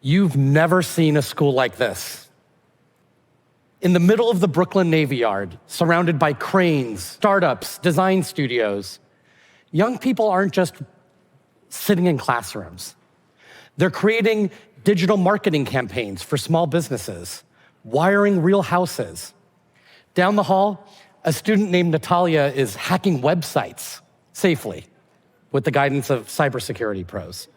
You've never seen a school like this. In the middle of the Brooklyn Navy Yard, surrounded by cranes, startups, design studios, young people aren't just sitting in classrooms. They're creating digital marketing campaigns for small businesses, wiring real houses. Down the hall, a student named Natalia is hacking websites safely with the guidance of cybersecurity pros.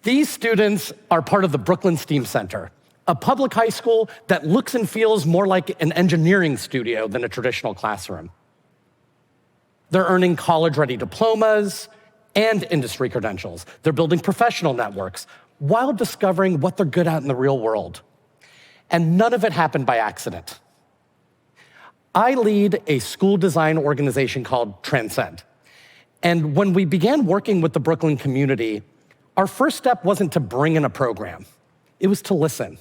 These students are part of the Brooklyn STEAM Center, a public high school that looks and feels more like an engineering studio than a traditional classroom. They're earning college-ready diplomas and industry credentials. They're building professional networks while discovering what they're good at in the real world. And none of it happened by accident. I lead a school design organization called Transcend. And when we began working with the Brooklyn community, our first step wasn't to bring in a program. It was to listen.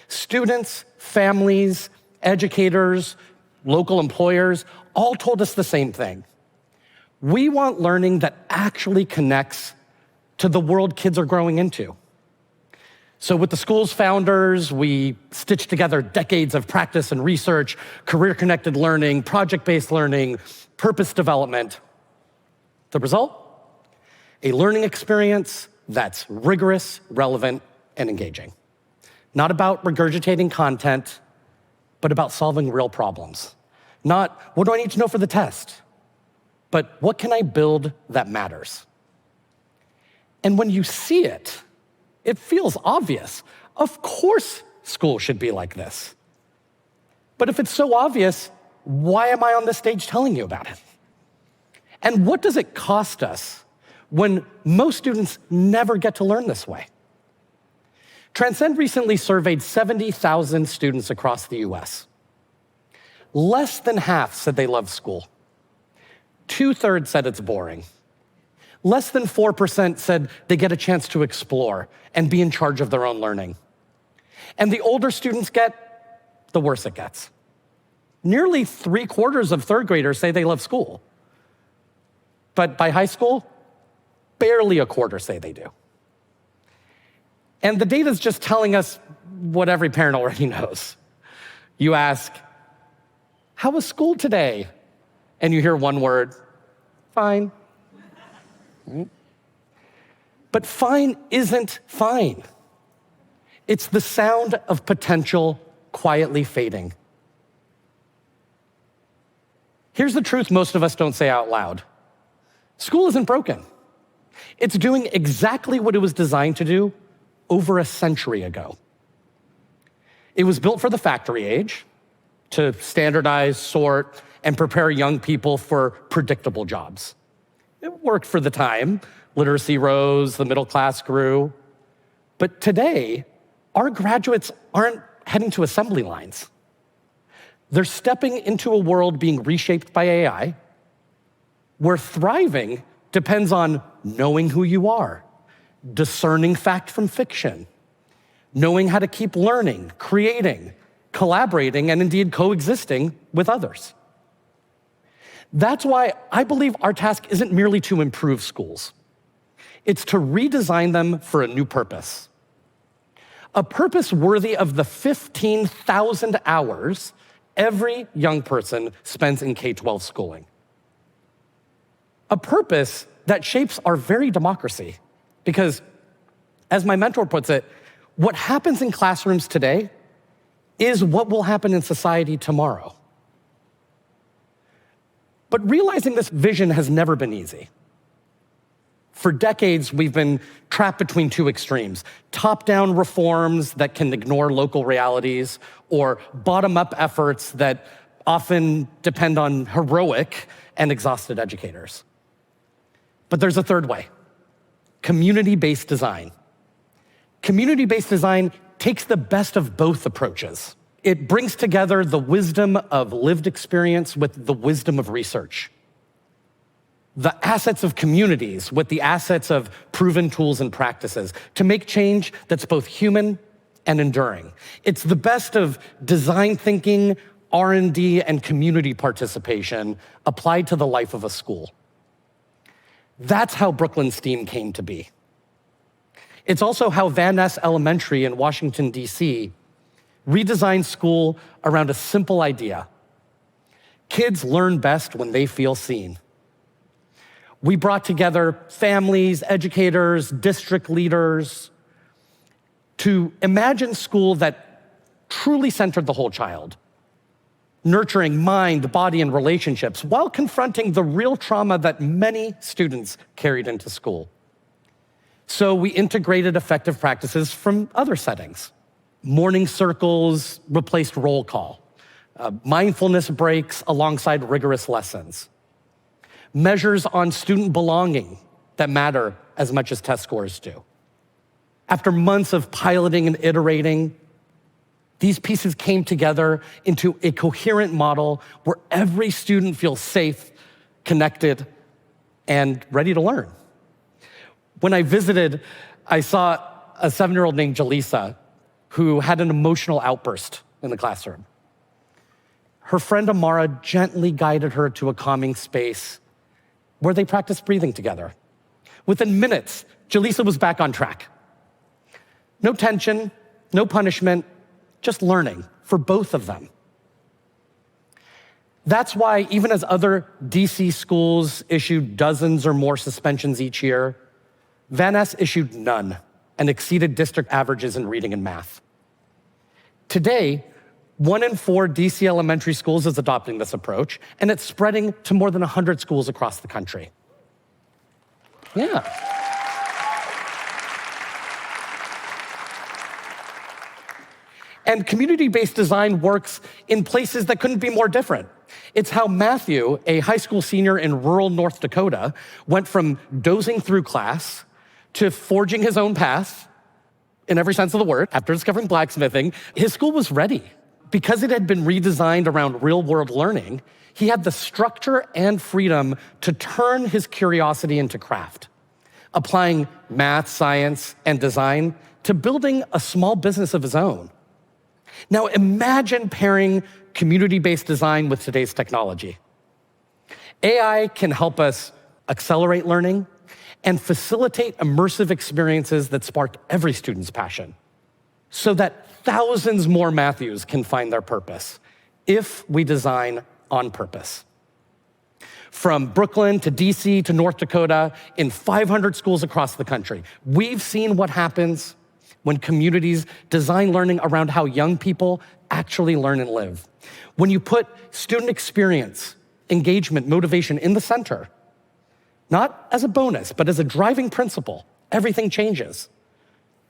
Students, families, educators, local employers all told us the same thing. We want learning that actually connects to the world kids are growing into. So with the school's founders, we stitched together decades of practice and research, career-connected learning, project-based learning, purpose development. The result? A learning experience that's rigorous, relevant, and engaging. Not about regurgitating content, but about solving real problems. Not, what do I need to know for the test? But what can I build that matters? And when you see it, it feels obvious. Of course school should be like this. But if it's so obvious, why am I on this stage telling you about it? And what does it cost us when most students never get to learn this way? Transcend recently surveyed 70,000 students across the US. Less than half said they love school. 2/3 said it's boring. Less than 4% said they get a chance to explore and be in charge of their own learning. And the older students get, the worse it gets. Nearly 3/4 of third graders say they love school. But by high school, barely a quarter say they do. And the data's just telling us what every parent already knows. You ask, how was school today? And you hear one word, fine. But fine isn't fine. It's the sound of potential quietly fading. Here's the truth most of us don't say out loud. School isn't broken. It's doing exactly what it was designed to do over a century ago. It was built for the factory age, to standardize, sort, and prepare young people for predictable jobs. It worked for the time. Literacy rose, the middle class grew. But today, our graduates aren't heading to assembly lines. They're stepping into a world being reshaped by AI, where thriving depends on knowing who you are, discerning fact from fiction, knowing how to keep learning, creating, collaborating, and indeed coexisting with others. That's why I believe our task isn't merely to improve schools. It's to redesign them for a new purpose. A purpose worthy of the 15,000 hours every young person spends in K-12 schooling. A purpose that shapes our very democracy. Because, as my mentor puts it, what happens in classrooms today is what will happen in society tomorrow. But realizing this vision has never been easy. For decades, we've been trapped between two extremes: top-down reforms that can ignore local realities, or bottom-up efforts that often depend on heroic and exhausted educators. But there's a third way: community-based design. Community-based design takes the best of both approaches. It brings together the wisdom of lived experience with the wisdom of research, the assets of communities with the assets of proven tools and practices to make change that's both human and enduring. It's the best of design thinking, R&D, and community participation applied to the life of a school. That's how Brooklyn STEAM came to be. It's also how Van Ness Elementary in Washington, D.C. redesigned school around a simple idea. Kids learn best when they feel seen. We brought together families, educators, district leaders to imagine school that truly centered the whole child, nurturing mind, body, and relationships while confronting the real trauma that many students carried into school. So we integrated effective practices from other settings. Morning circles replaced roll call, mindfulness breaks alongside rigorous lessons, measures on student belonging that matter as much as test scores do. After months of piloting and iterating, these pieces came together into a coherent model where every student feels safe, connected, and ready to learn. When I visited, I saw a 7-year-old named Jaleesa who had an emotional outburst in the classroom. Her friend Amara gently guided her to a calming space where they practiced breathing together. Within minutes, Jaleesa was back on track. No tension, no punishment, just learning for both of them. That's why even as other DC schools issued dozens or more suspensions each year, Van Ness issued none and exceeded district averages in reading and math. Today, 1 in 4 DC elementary schools is adopting this approach, and it's spreading to more than 100 schools across the country. Yeah. And community-based design works in places that couldn't be more different. It's how Matthew, a high school senior in rural North Dakota, went from dozing through class to forging his own path, in every sense of the word. After discovering blacksmithing, his school was ready. Because it had been redesigned around real-world learning, he had the structure and freedom to turn his curiosity into craft, applying math, science, and design to building a small business of his own. Now imagine pairing community-based design with today's technology. AI can help us accelerate learning and facilitate immersive experiences that spark every student's passion, so that thousands more Matthews can find their purpose if we design on purpose. From Brooklyn to DC to North Dakota, in 500 schools across the country, we've seen what happens when communities design learning around how young people actually learn and live. When you put student experience, engagement, motivation in the center, not as a bonus, but as a driving principle, everything changes.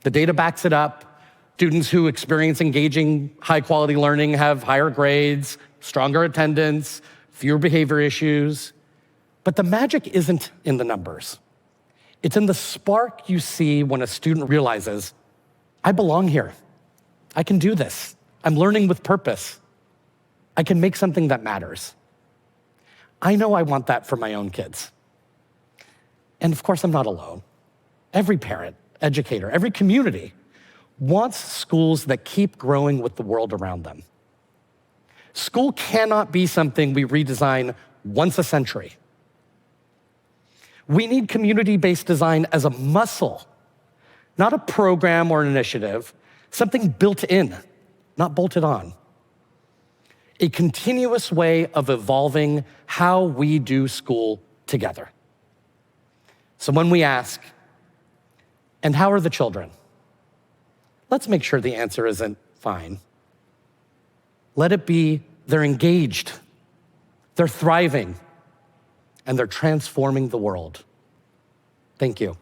The data backs it up. Students who experience engaging, high-quality learning have higher grades, stronger attendance, fewer behavior issues. But the magic isn't in the numbers. It's in the spark you see when a student realizes, I belong here. I can do this. I'm learning with purpose. I can make something that matters. I know I want that for my own kids. And of course, I'm not alone. Every parent, educator, every community wants schools that keep growing with the world around them. School cannot be something we redesign once a century. We need community-based design as a muscle, not a program or an initiative, something built in, not bolted on. A continuous way of evolving how we do school together. So when we ask, and how are the children? Let's make sure the answer isn't fine. Let it be they're engaged, they're thriving, and they're transforming the world. Thank you.